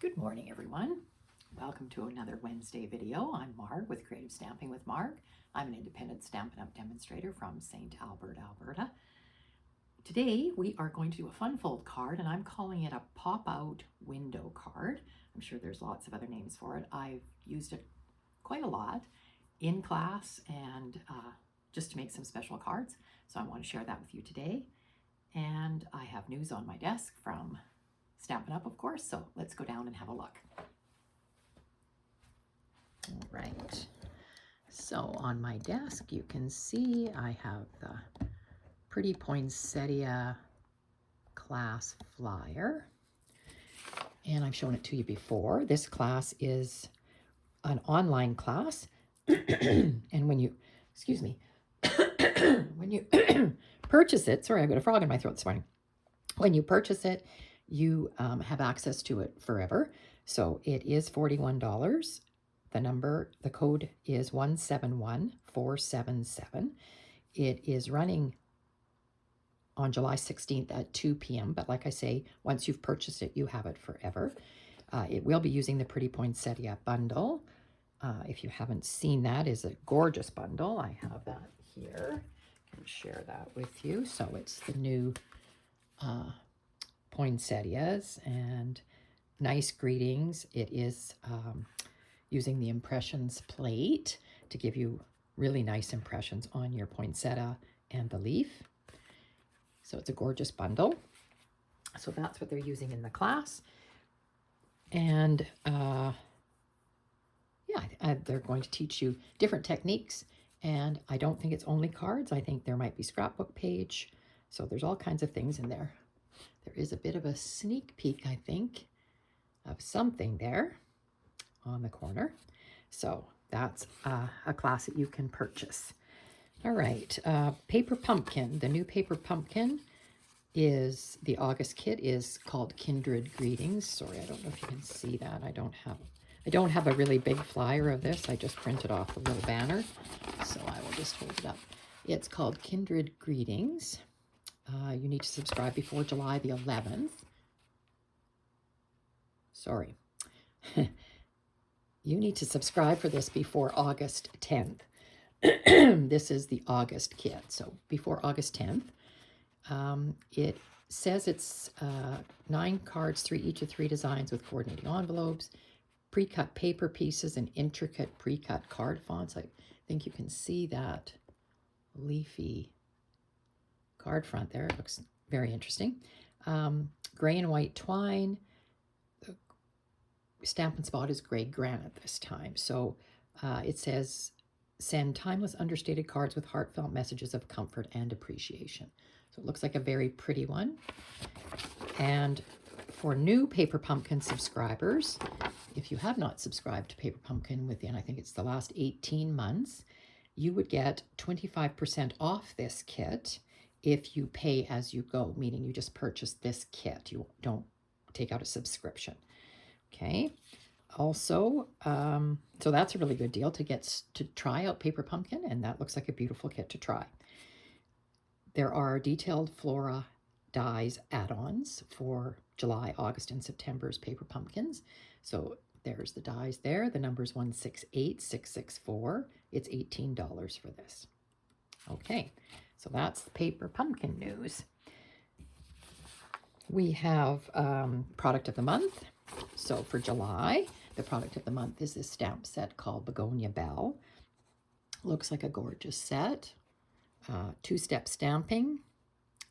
Good morning, everyone. Welcome to another Wednesday video. I'm Marg with Creative Stamping with Marg. I'm an independent Stampin' Up! Demonstrator from St. Albert, Alberta. Today we are going to do a fun fold card, and I'm calling it a pop-out window card. I'm sure there's lots of other names for it. I've used it quite a lot in class and just to make some special cards. So I want to share that with you today. And I have news on my desk from Stampin' Up!, of course, so let's go down and have a look. All right, so on my desk you can see I have the Pretty Poinsettia class flyer, and I've shown it to you before. This class is an online class, and when you, excuse me, when you purchase it, sorry, I've got a frog in my throat this morning. When you purchase it, you have access to it forever. So it is $41. The code is 171477. It is running on July 16th at 2 p.m. But like I say, once you've purchased it, you have it forever. It will be using the Pretty Poinsettia bundle. If you haven't seen that, is a gorgeous bundle. I have that here. I can share that with you. So it's the new poinsettias and nice greetings. It is using the impressions plate to give you really nice impressions on your poinsettia and the leaf. So it's a gorgeous bundle. So that's what they're using in the class. And they're going to teach you different techniques. And I don't think it's only cards. I think there might be scrapbook page. So there's all kinds of things in there. There is a bit of a sneak peek, I think, of something there on the corner. So that's a class that you can purchase. All right, Paper Pumpkin. The new Paper Pumpkin is, the August kit is called Kindred Greetings. Sorry, I don't know if you can see that. I don't have a really big flyer of this. I just printed off a little banner, so I will just hold it up. It's called Kindred Greetings. You need to subscribe before July the 11th. Sorry. You need to subscribe for this before August 10th. This is the August kit, so before August 10th. It says it's 9 cards, each of 3 designs with coordinating envelopes, pre-cut paper pieces, and intricate pre-cut card fonts. I think you can see that leafy card front there. It looks very interesting. Gray and white twine. The Stampin' Spot is gray granite this time. So it says, send timeless understated cards with heartfelt messages of comfort and appreciation. So it looks like a very pretty one. And for new Paper Pumpkin subscribers, if you have not subscribed to Paper Pumpkin within, I think it's the last 18 months, you would get 25% off this kit if you pay as you go, meaning you just purchase this kit. You don't take out a subscription. Okay. Also, so that's a really good deal to get to try out Paper Pumpkin, and that looks like a beautiful kit to try. There are detailed flora dies add-ons for July, August, and September's Paper Pumpkins. So there's the dies there. The number is 168664. It's $18 for this. Okay. So that's the Paper Pumpkin news. We have product of the month. So for July, the product of the month is this stamp set called Begonia Bell. Looks like a gorgeous set. 2-step stamping.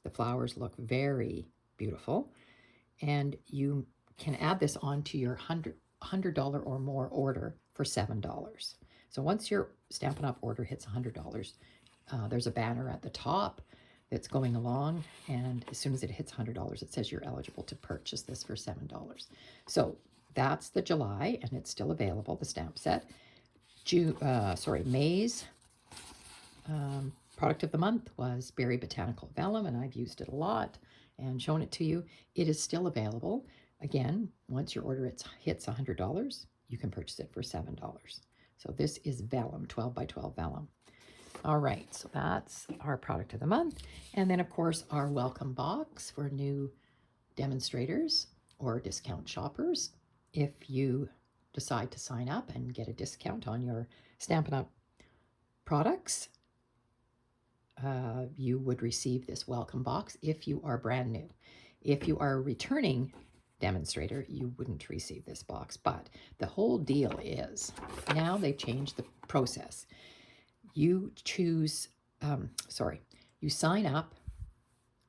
The flowers look very beautiful. And you can add this onto your $100 or more order for $7. So once your Stampin' Up! Order hits $100, there's a banner at the top that's going along, and as soon as it hits $100, it says you're eligible to purchase this for $7. So that's the July, and it's still available, the stamp set. May's product of the month was Berry Botanical Vellum, and I've used it a lot and shown it to you. It is still available. Again, once your order hits $100, you can purchase it for $7. So this is vellum, 12 by 12 vellum. All right, so that's our product of the month. And then, of course, our welcome box for new demonstrators or discount shoppers if you decide to sign up and get a discount on your Stampin' Up! Products, you would receive this welcome box if you are brand new. If you are a returning demonstrator, you wouldn't receive this box. But the whole deal is, now they've changed the process. You choose, you sign up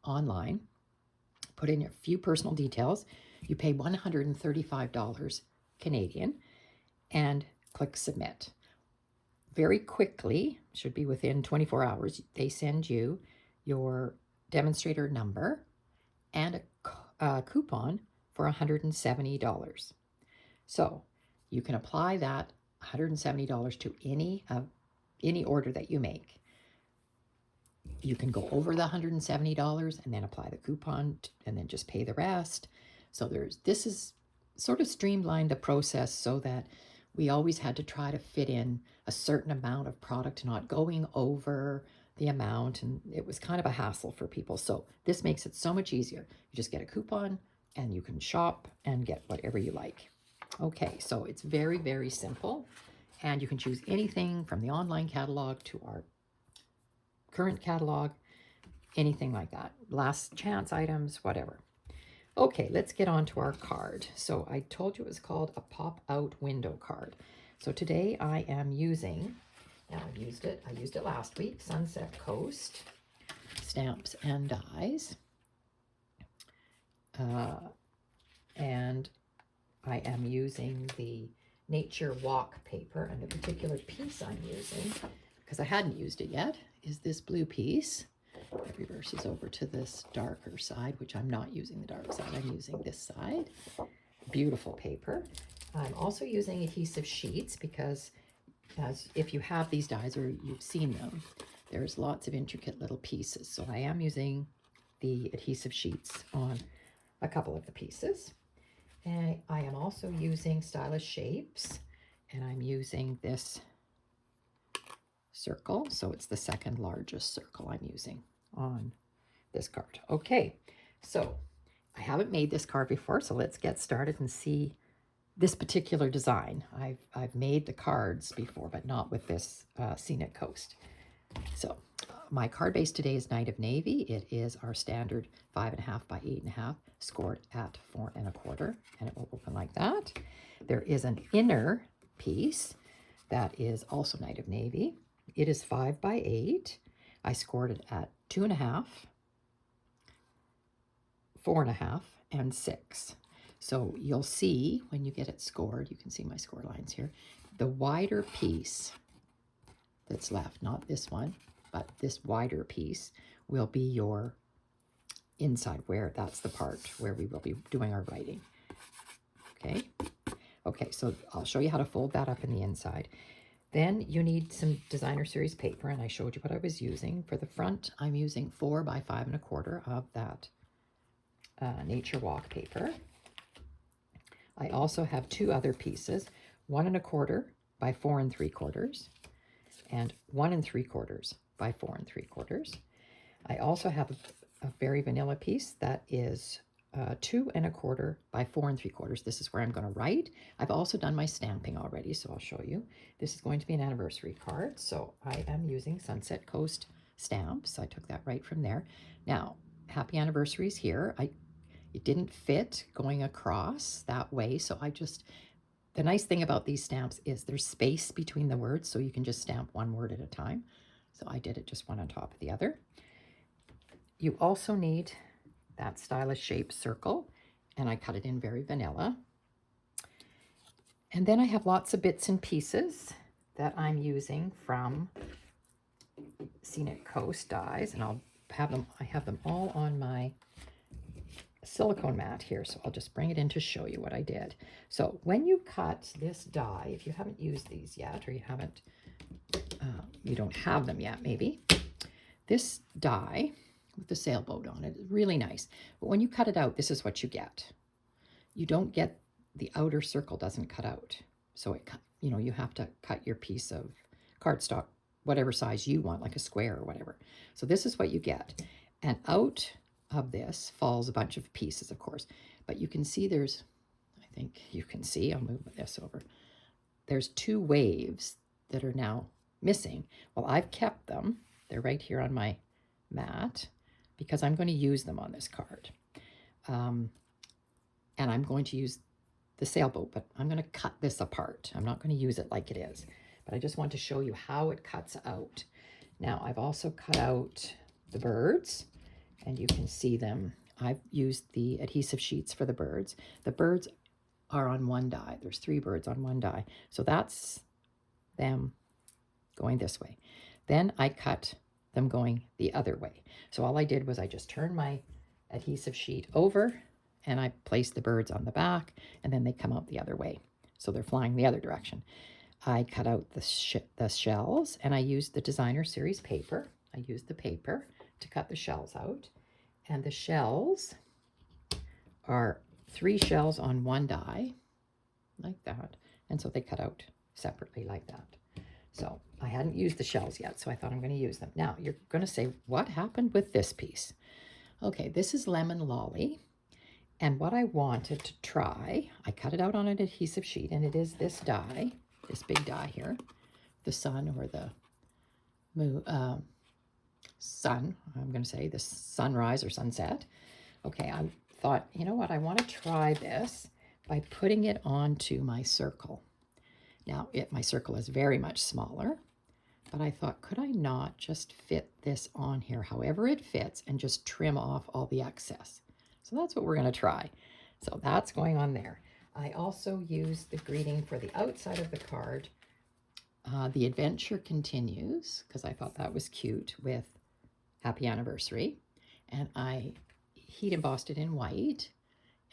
online, put in a few personal details, you pay $135 Canadian, and click submit. Very quickly, should be within 24 hours, they send you your demonstrator number and a coupon for $170. So you can apply that $170 to any order that you make. You can go over the $170 and then apply the coupon and then just pay the rest. So this is sort of streamlined the process so that we always had to try to fit in a certain amount of product, not going over the amount, and it was kind of a hassle for people. So this makes it so much easier. You just get a coupon and you can shop and get whatever you like. Okay, so it's very, very simple, and you can choose anything from the online catalog to our current catalog, anything like that. Last chance items, whatever. Okay, let's get on to our card. So I told you it was called a pop-out window card. So today I am using, now I used it last week, Sunset Coast Stamps and Dies. And I am using the Nature Walk paper, and the particular piece I'm using, because I hadn't used it yet, is this blue piece. It reverses over to this darker side, which I'm not using the dark side, I'm using this side. Beautiful paper. I'm also using adhesive sheets because if you have these dies or you've seen them, there's lots of intricate little pieces. So I am using the adhesive sheets on a couple of the pieces. And I am also using Stylish Shapes, and I'm using this circle. So it's the second largest circle I'm using on this card. Okay, so I haven't made this card before, so let's get started and see this particular design. I've made the cards before, but not with this Scenic Coast. So my card base today is Night of Navy. It is our standard 5.5 by 8.5, scored at 4 1/4, and it will open like that. There is an inner piece that is also Night of Navy. It is 5 by 8. I scored it at 2.5, 4.5, and 6. So you'll see when you get it scored, you can see my score lines here, the wider piece that's left, not this one, but this wider piece will be your inside, where that's the part where we will be doing our writing. Okay, so I'll show you how to fold that up in the inside. Then you need some designer series paper, and I showed you what I was using. For the front, I'm using 4 by 5 1/4 of that Nature Walk paper. I also have two other pieces, 1 1/4 by 4 3/4, and 1 3/4 by 4 3/4. I also have a very vanilla piece that is 2 1/4 by 4 3/4. This is where I'm going to write. I've also done my stamping already, so I'll show you. This is going to be an anniversary card, so I am using Sunset Coast stamps. I took that right from there. Now, happy anniversaries here. It didn't fit going across that way, so the nice thing about these stamps is there's space between the words, so you can just stamp one word at a time. So I did it just one on top of the other. You also need that Stylish Shape circle, and I cut it in very vanilla. And then I have lots of bits and pieces that I'm using from Scenic Coast dies, and I have them all on my silicone mat here, so I'll just bring it in to show you what I did. So when you cut this die, if you haven't used these yet, or you don't have them yet maybe, this die with the sailboat on it is really nice. But when you cut it out, this is what you get. You don't get, the outer circle doesn't cut out. So you have to cut your piece of cardstock, whatever size you want, like a square or whatever. So this is what you get. And out of this falls a bunch of pieces, of course. But you can see there's, I think you can see. I'll move this over. There's 2 waves that are now missing. Well, I've kept them. They're right here on my mat because I'm going to use them on this card. And I'm going to use the sailboat, but I'm going to cut this apart. I'm not going to use it like it is, but I just want to show you how it cuts out. Now, I've also cut out the birds, and you can see them. I've used the adhesive sheets for the birds. The birds are on one die. There's 3 birds on one die. So that's them going this way. Then I cut them going the other way. So all I did was I just turned my adhesive sheet over and I placed the birds on the back, and then they come out the other way. So they're flying the other direction. I cut out the shells, and I used the designer series paper. I used the paper to cut the shells out. And the shells are 3 shells on one die, like that. And so they cut out separately like that. So I hadn't used the shells yet, so I thought I'm going to use them. Now, you're going to say, what happened with this piece? Okay, this is Lemon Lolly. And what I wanted to try, I cut it out on an adhesive sheet, and it is this die, this big die here, the sun or the moon, sun, I'm going to say the sunrise or sunset. Okay, I thought, you know what, I want to try this by putting it onto my circle. Now, my circle is very much smaller, but I thought, could I not just fit this on here however it fits and just trim off all the excess? So that's what we're going to try. So that's going on there. I also used the greeting for the outside of the card. The adventure continues, because I thought that was cute, with happy anniversary. And I heat embossed it in white,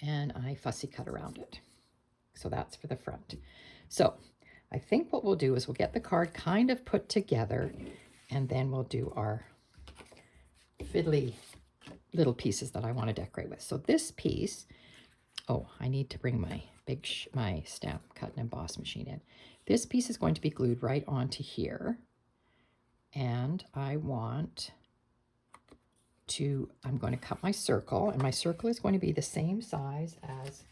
and I fussy cut around it. So that's for the front. So I think what we'll do is we'll get the card kind of put together, and then we'll do our fiddly little pieces that I want to decorate with. So this piece, oh, I need to bring my my stamp cut and emboss machine in. This piece is going to be glued right onto here, and I'm going to cut my circle, and my circle is going to be the same size as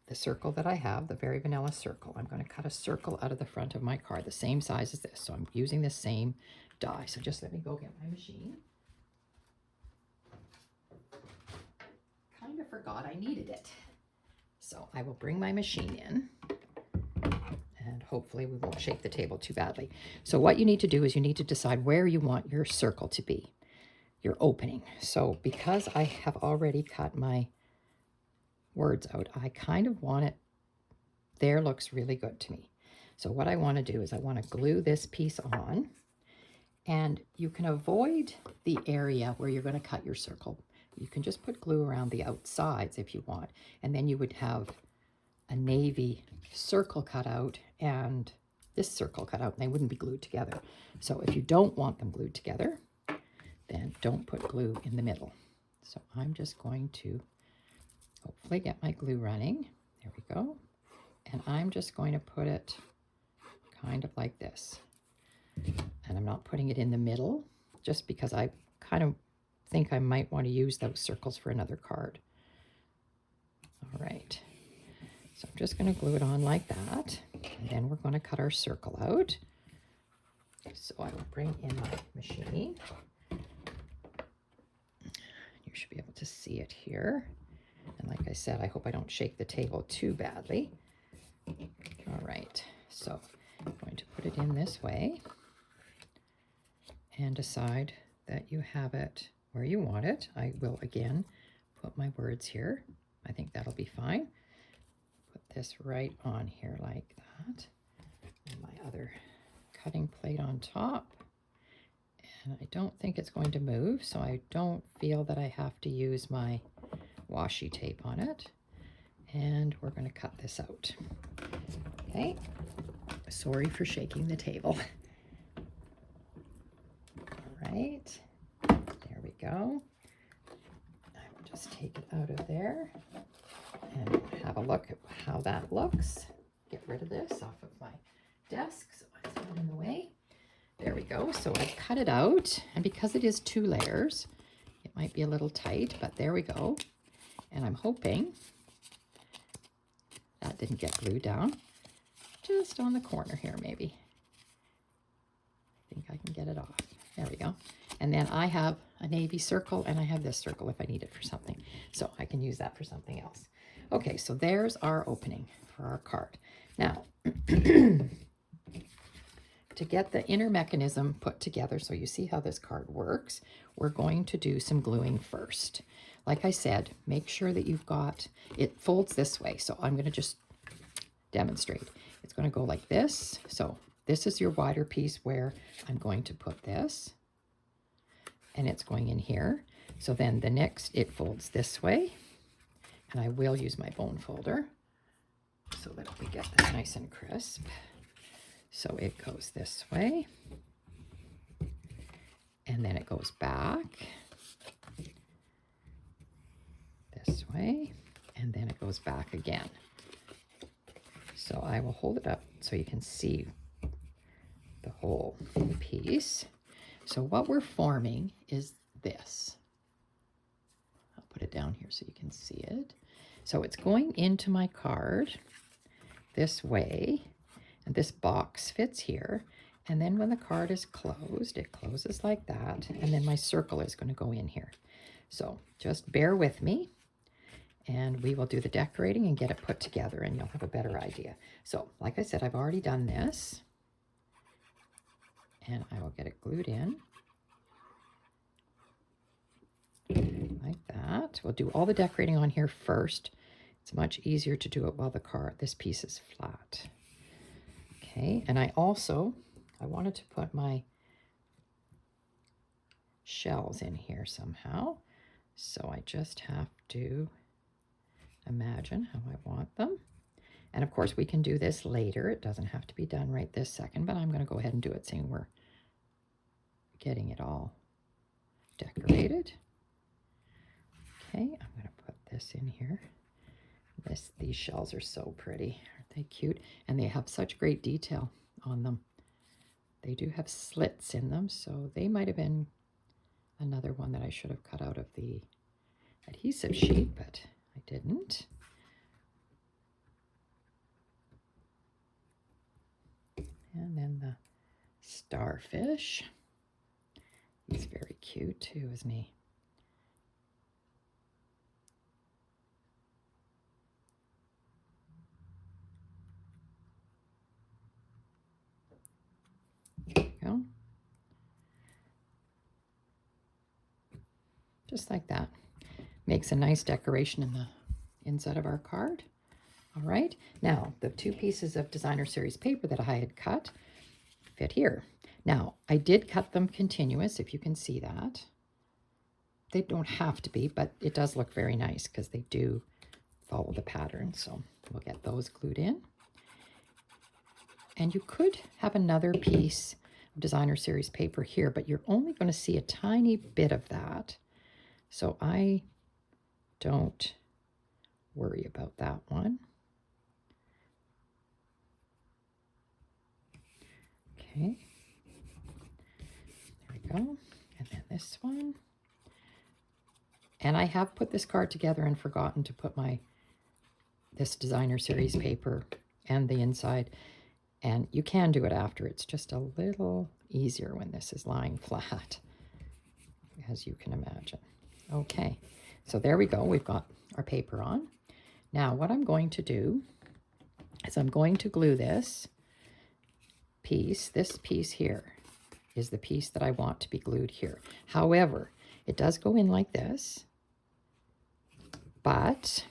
the circle that I have, the Very Vanilla circle. I'm going to cut a circle out of the front of my card, the same size as this. So I'm using the same die. So just let me go get my machine. Kind of forgot I needed it. So I will bring my machine in, and hopefully we won't shake the table too badly. So what you need to do is you need to decide where you want your circle to be, your opening. So because I have already cut my words out, I kind of want it, there looks really good to me. So what I want to do is I want to glue this piece on, and you can avoid the area where you're going to cut your circle. You can just put glue around the outsides if you want, and then you would have a navy circle cut out and this circle cut out, and they wouldn't be glued together. So if you don't want them glued together, then don't put glue in the middle. So I'm just going to hopefully get my glue running. There we go. And I'm just going to put it kind of like this. And I'm not putting it in the middle, just because I kind of think I might want to use those circles for another card. All right. So I'm just going to glue it on like that. And then we're going to cut our circle out. So I will bring in my machine. You should be able to see it here. And like I said, I hope I don't shake the table too badly. All right, so I'm going to put it in this way and decide that you have it where you want it. I will again put my words here. I think that'll be fine. Put this right on here like that. And my other cutting plate on top. And I don't think it's going to move, so I don't feel that I have to use my washi tape on it. And we're going to cut this out. Okay, sorry for shaking the table. All right, there we go. I will just take it out of there and have a look at how that looks. Get rid of this off of my desk so it's not in the way. There we go. So I've cut it out, and because it is 2 layers, it might be a little tight, but there we go. And I'm hoping that didn't get glued down. Just on the corner here, maybe. I think I can get it off. There we go. And then I have a navy circle, and I have this circle if I need it for something. So I can use that for something else. Okay, so there's our opening for our card. Now, to get the inner mechanism put together, so you see how this card works, we're going to do some gluing first. Like I said, make sure that you've got, it folds this way. So I'm going to just demonstrate. It's going to go like this. So this is your wider piece where I'm going to put this. And it's going in here. So then the next, it folds this way. And I will use my bone folder so that we get this nice and crisp. So it goes this way. And then it goes back this way. And then it goes back again. So I will hold it up so you can see the whole piece. So what we're forming is this. I'll put it down here so you can see it. So it's going into my card this way, and this box fits here. And then when the card is closed, it closes like that, and then my circle is going to go in here. So just bear with me, and we will do the decorating and get it put together, and you'll have a better idea. So like I said, I've already done this. And I will get it glued in like that. We'll do all the decorating on here first. It's much easier to do it while this piece is flat. Okay, and I wanted to put my shells in here somehow. So I just have to imagine how I want them. And of course we can do this later. It doesn't have to be done right this second, but I'm going to go ahead and do it seeing we're getting it all decorated. Okay, I'm going to put this in here. These shells are so pretty. Aren't they cute? And they have such great detail on them. They do have slits in them, so they might have been another one that I should have cut out of the adhesive sheet, but I didn't. And then the starfish. He's very cute too, isn't he? There we go. Just like that. Makes a nice decoration in the inside of our card. All right, now the two pieces of designer series paper that I had cut fit here. Now, I did cut them continuous, if you can see that. They don't have to be, but it does look very nice because they do follow the pattern. So we'll get those glued in. And you could have another piece of designer series paper here, but you're only going to see a tiny bit of that. So I don't worry about that one. Okay, there we go. And then this one. And I have put this card together and forgotten to put this designer series paper and the inside. And you can do it after. It's just a little easier when this is lying flat, as you can imagine. Okay, so there we go. We've got our paper on. Now what I'm going to do is I'm going to glue this piece here is the piece that I want to be glued here. However, it does go in like this, but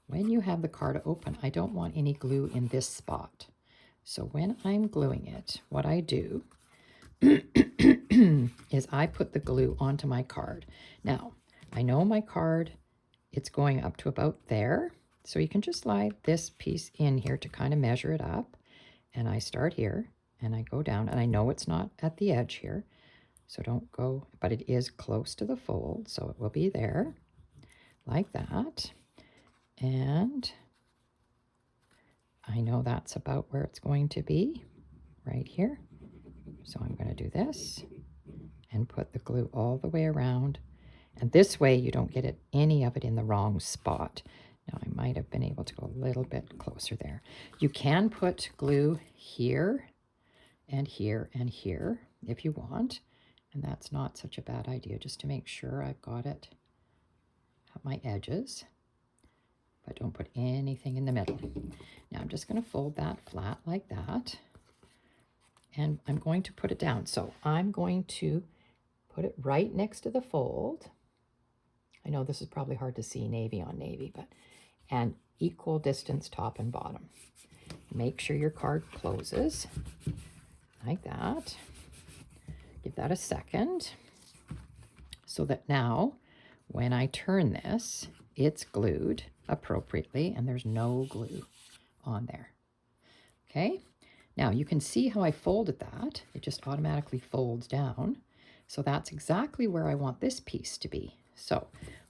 when you have the card open, I don't want any glue in this spot. So when I'm gluing it, what I do is I put the glue onto my card. Now, I know my card, it's going up to about there, so you can just slide this piece in here to kind of measure it up. And I start here, and I go down, and I know it's not at the edge here, so don't go, but it is close to the fold, so it will be there, like that. And I know that's about where it's going to be, right here. So I'm going to do this, and put the glue all the way around. And this way, you don't get any of it in the wrong spot. Now I might have been able to go a little bit closer there. You can put glue here and here and here if you want, and that's not such a bad idea, just to make sure I've got it at my edges, but don't put anything in the middle. Now I'm just going to fold that flat like that, and I'm going to put it down. So I'm going to put it right next to the fold. I know this is probably hard to see navy on navy, but and equal distance top and bottom. Make sure your card closes like that. Give that a second so that now when I turn this, it's glued appropriately and there's no glue on there. Okay, now you can see how I folded that. It just automatically folds down. So that's exactly where I want this piece to be. So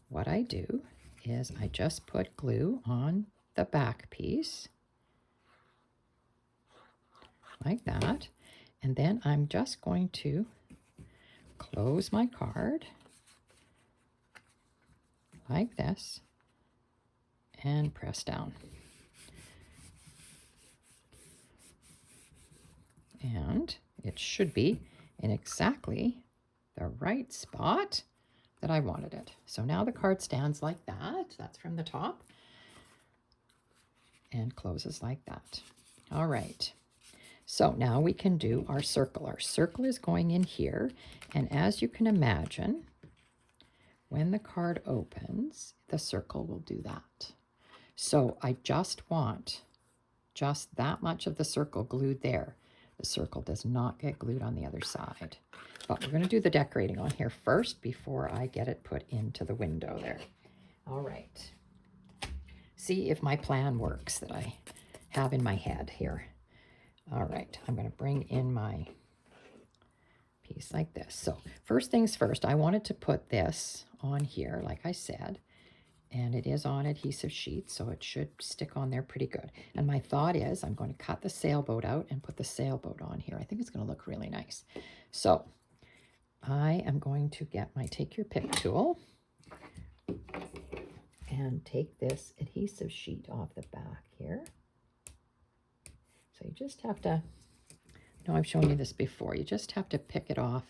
what I do is I just put glue on the back piece like that, and then I'm just going to close my card like this and press down. And it should be in exactly the right spot that I wanted it. So now the card stands like that. That's from the top. And closes like that. All right. So now we can do our circle. Our circle is going in here. And as you can imagine, when the card opens, the circle will do that. So I just want just that much of the circle glued there. The circle does not get glued on the other side. But we're going to do the decorating on here first before I get it put into the window there. All right. See if my plan works that I have in my head here. All right, I'm going to bring in my piece like this. So first things first, I wanted to put this on here, like I said, and it is on adhesive sheet, so it should stick on there pretty good. And my thought is I'm going to cut the sailboat out and put the sailboat on here. I think it's going to look really nice. So I am going to get my take your pick tool and take this adhesive sheet off the back here. So you just have to, I know I've shown you this before, you just have to pick it off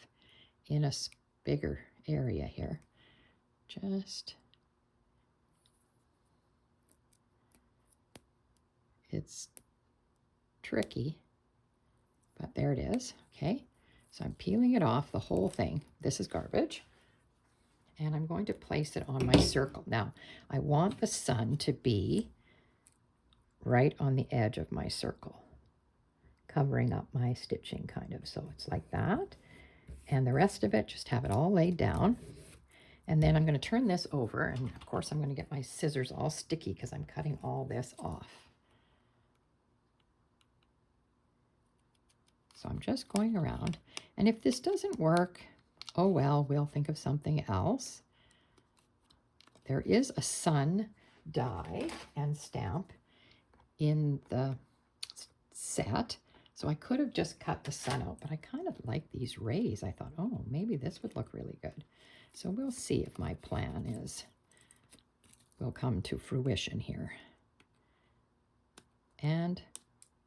in a bigger area here. Just, it's tricky, but there it is, okay? So I'm peeling it off, the whole thing. This is garbage. And I'm going to place it on my circle. Now, I want the sun to be right on the edge of my circle, covering up my stitching kind of. So it's like that. And the rest of it, just have it all laid down. And then I'm going to turn this over. And of course, I'm going to get my scissors all sticky because I'm cutting all this off. So I'm just going around. And if this doesn't work, oh well, we'll think of something else. There is a sun die and stamp in the set. So I could have just cut the sun out, but I kind of like these rays. I thought, oh, maybe this would look really good. So we'll see if my plan will come to fruition here. And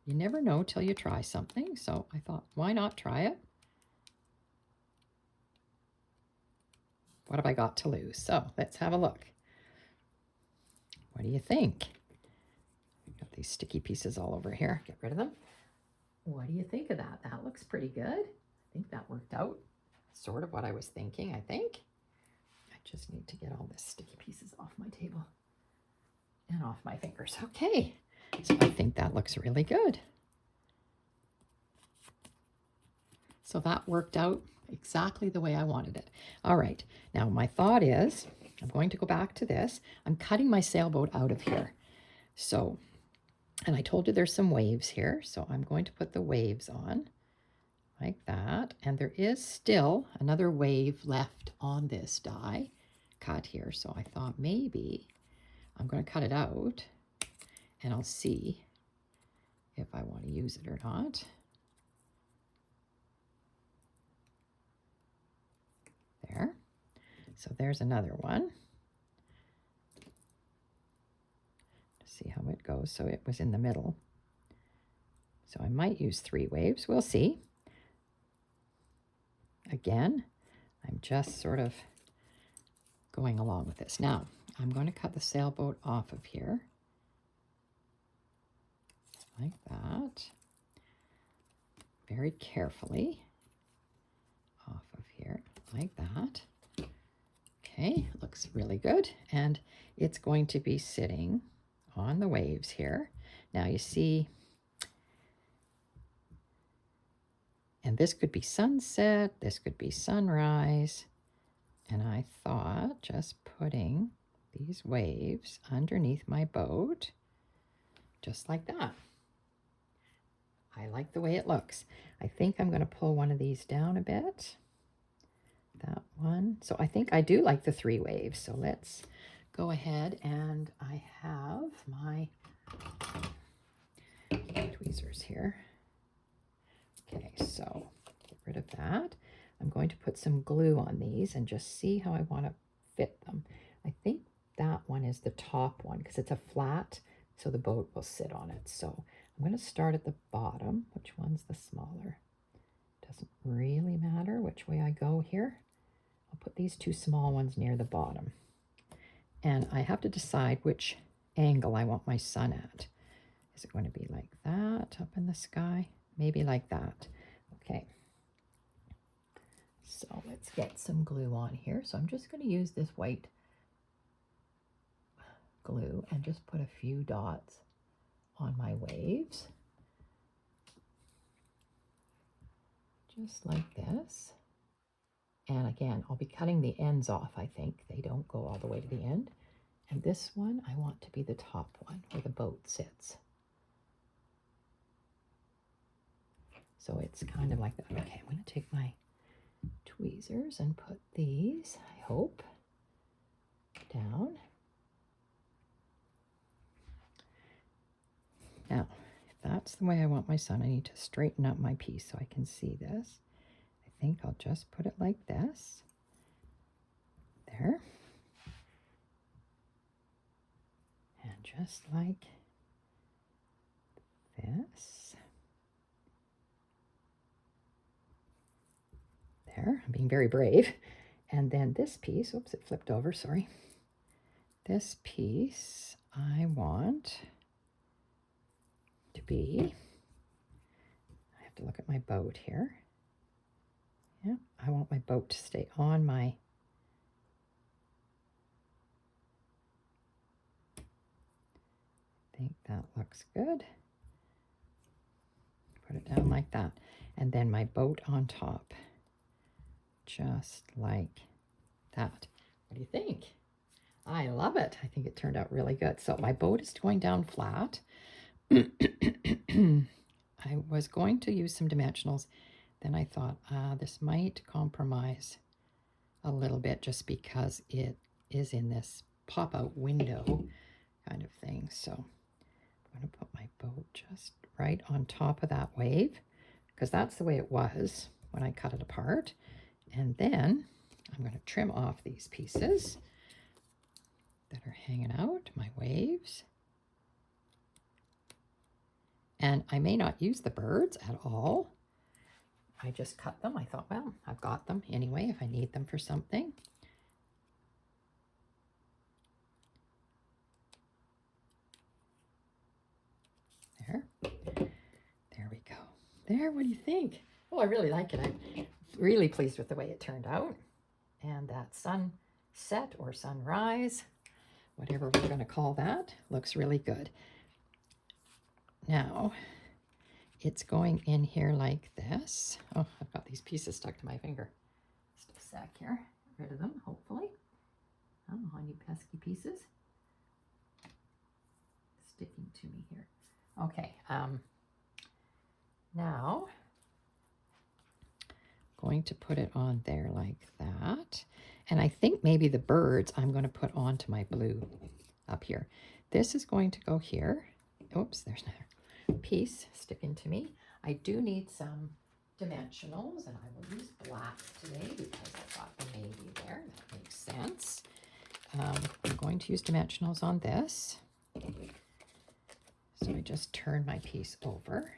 you never know till you try something. So I thought, why not try it? What have I got to lose? So let's have a look. What do you think? Got these sticky pieces all over here. Get rid of them. What do you think of that? That looks pretty good. I think that worked out. Sort of what I was thinking, I think. I just need to get all the sticky pieces off my table and off my fingers. Okay, so I think that looks really good. So that worked out exactly the way I wanted it. All right, now my thought is, I'm going to go back to this. I'm cutting my sailboat out of here. So, and I told you there's some waves here, so I'm going to put the waves on like that. And there is still another wave left on this die cut here. So I thought maybe I'm going to cut it out and I'll see if I want to use it or not. There. So there's another one. See how it goes. So it was in the middle. So I might use 3 waves. We'll see. Again, I'm just sort of going along with this. Now, I'm going to cut the sailboat off of here. Like that. Very carefully. Off of here, like that. Okay, looks really good. And it's going to be sitting on the waves here. Now you see, and this could be sunset, this could be sunrise. And I thought just putting these waves underneath my boat, just like that. I like the way it looks. I think I'm going to pull one of these down a bit. That one. So I think I do like the 3 waves. So let's go ahead, and I have my tweezers here. Okay, so get rid of that. I'm going to put some glue on these and just see how I want to fit them. I think that one is the top one because it's a flat, so the boat will sit on it. So I'm going to start at the bottom. Which one's the smaller? Doesn't really matter which way I go here. I'll put these 2 small ones near the bottom. And I have to decide which angle I want my sun at. Is it going to be like that up in the sky? Maybe like that. Okay. So let's get some glue on here. So I'm just going to use this white glue and just put a few dots on my waves. Just like this. And again, I'll be cutting the ends off, I think. They don't go all the way to the end. And this one, I want to be the top one where the boat sits. So it's kind of like that. Okay, I'm going to take my tweezers and put these, I hope, down. Now, if that's the way I want my sun, I need to straighten up my piece so I can see this. I think I'll just put it like this. There. And just like this. There, I'm being very brave. And then this piece, oops, it flipped over, sorry. This piece I want to be, I have to look at my boat here. Yeah, I want my boat to stay on my, I think that looks good. Put it down like that. And then my boat on top. Just like that. What do you think? I love it. I think it turned out really good. So my boat is going down flat. I was going to use some dimensionals. Then I thought, this might compromise a little bit just because it is in this pop-out window kind of thing. So I'm going to put my boat just right on top of that wave because that's the way it was when I cut it apart. And then I'm going to trim off these pieces that are hanging out, my waves. And I may not use the birds at all. I just cut them. I thought, well, I've got them anyway if I need them for something. There. There we go. There, what do you think? Oh, I really like it. I'm really pleased with the way it turned out. And that sunset or sunrise, whatever we're going to call that, looks really good. Now, it's going in here like this. Oh, I've got these pieces stuck to my finger. Just a sec here. Get rid of them, hopefully. Oh, I need pesky pieces sticking to me here. Okay, now going to put it on there like that. And I think maybe the birds I'm going to put onto my blue up here. This is going to go here. Oops, there's another piece sticking to me. I do need some dimensionals, and I will use black today because I've got the navy there. That makes sense. I'm going to use dimensionals on this. So I just turn my piece over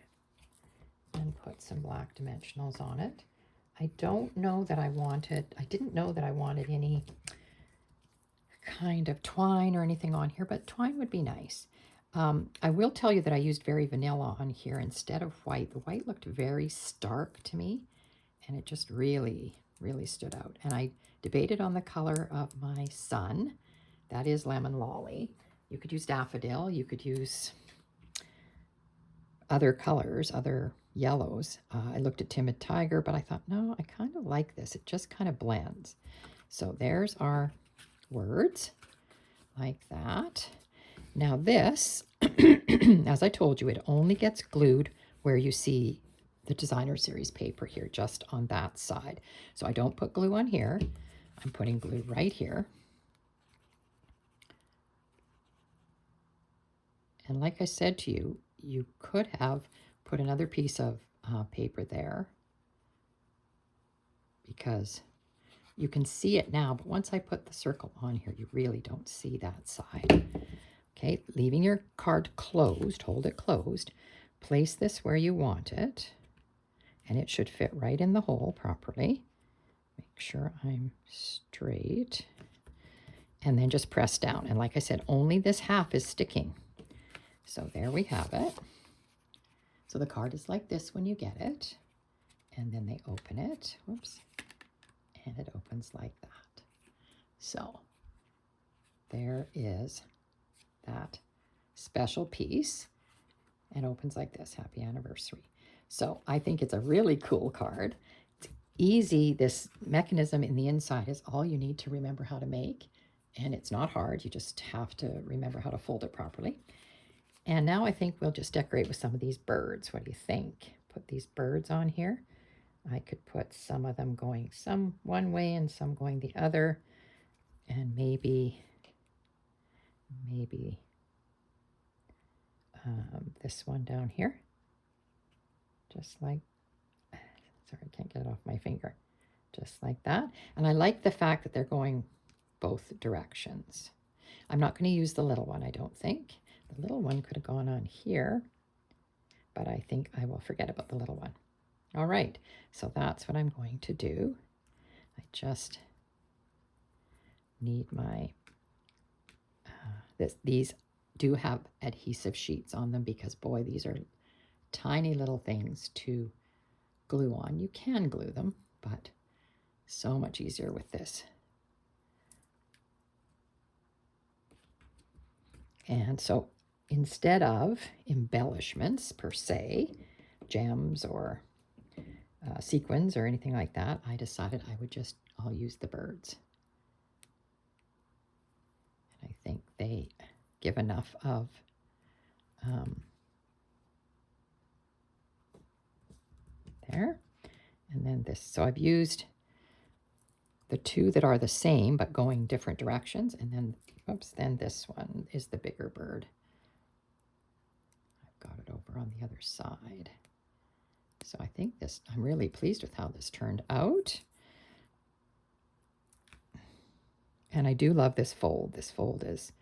and put some black dimensionals on it. I didn't know that I wanted any kind of twine or anything on here, but twine would be nice. I will tell you that I used very vanilla on here instead of white. The white looked very stark to me, and it just really, really stood out. And I debated on the color of my sun. That is lemon lolly. You could use daffodil. You could use other colors, other yellows. I looked at timid tiger, but I thought, no, I kind of like this. It just kind of blends. So there's our words like that. Now this, as I told you, it only gets glued where you see the designer series paper here, just on that side. So I don't put glue on here. I'm putting glue right here. And like I said to you, you could have put another piece of paper there, because you can see it now, but once I put the circle on here, you really don't see that side. Okay, leaving your card closed, hold it closed, place this where you want it, and it should fit right in the hole properly. Make sure I'm straight, and then just press down. And like I said, only this half is sticking. So there we have it. So the card is like this when you get it, and then they open it, whoops, and it opens like that. So there is that special piece, and opens like this. Happy anniversary. So I think it's a really cool card. It's easy. This mechanism in the inside is all you need to remember how to make, and it's not hard. You just have to remember how to fold it properly. And now I think we'll just decorate with some of these birds. What do you think? Put these birds on here. I could put some of them going some one way and some going the other, and maybe this one down here, just like, sorry, I can't get it off my finger, just like that. And I like the fact that they're going both directions. I'm not going to use the little one, I don't think. The little one could have gone on here, but I think I will forget about the little one. All right, so that's what I'm going to do. I just need my, these do have adhesive sheets on them, because boy, these are tiny little things to glue on. You can glue them, but so much easier with this. And so instead of embellishments per se, gems or sequins or anything like that, I decided I'll use the birds. And I think they give enough of there. And then this, so I've used the two that are the same but going different directions, and then, oops, then this one is the bigger bird. I've got it over on the other side. So I think this, I'm really pleased with how this turned out. And I do love this fold. This fold is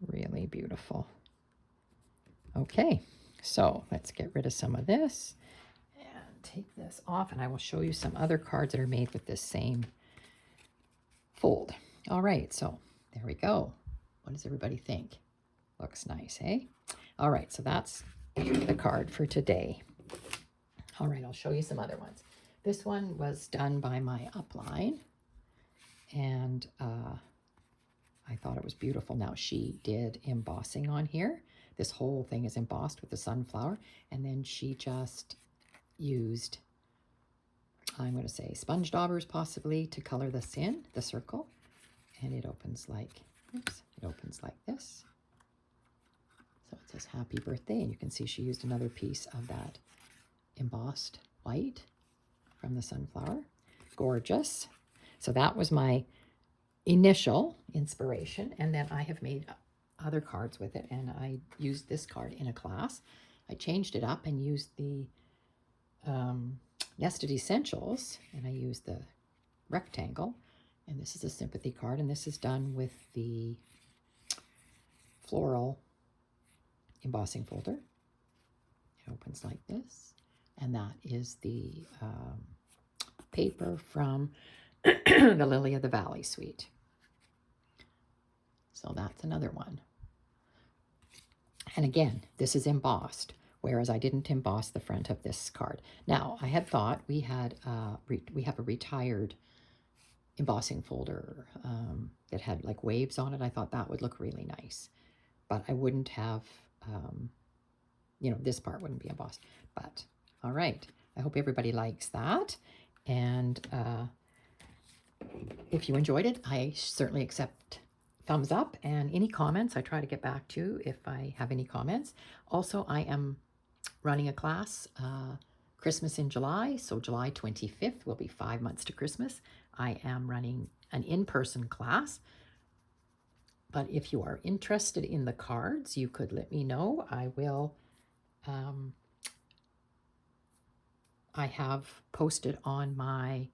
really beautiful. Okay, so let's get rid of some of this and take this off, and I will show you some other cards that are made with this same fold. All right, so there we go. What does everybody think? Looks nice, eh? All right, so that's the card for today. All right, I'll show you some other ones. This one was done by my upline, and I thought it was beautiful. Now, she did embossing on here. This whole thing is embossed with the sunflower, and then she just used, I'm going to say, sponge daubers possibly to color this in, the circle, and it opens like, oops, it opens like this. So it says happy birthday, and you can see she used another piece of that embossed white from the sunflower. Gorgeous. So that was my initial inspiration, and then I have made other cards with it, and I used this card in a class. I changed it up and used the Nested Essentials, and I used the rectangle, and this is a sympathy card, and this is done with the floral embossing folder. It opens like this, and that is the paper from the Lily of the Valley suite. So that's another one. And again, this is embossed, whereas I didn't emboss the front of this card. Now, I had thought we have a retired embossing folder that had like waves on it. I thought that would look really nice, but I wouldn't have, this part wouldn't be embossed. But all right, I hope everybody likes that. And if you enjoyed it, I certainly accept thumbs up, and any comments I try to get back to if I have any comments. Also, I am running a class Christmas in July, so July 25th will be 5 months to Christmas. I am running an in-person class, but if you are interested in the cards, you could let me know. I will I have posted on my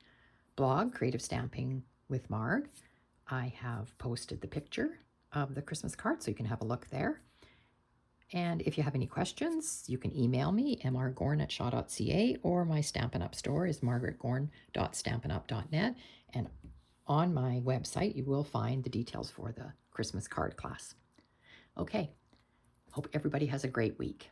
blog, Creative Stamping with Marg. I have posted the picture of the Christmas card, so you can have a look there. And if you have any questions, you can email me, mrgorn@shaw.ca, or my Stampin' Up! Store is margaretgorn.stampinup.net. And on my website, you will find the details for the Christmas card class. Okay, hope everybody has a great week.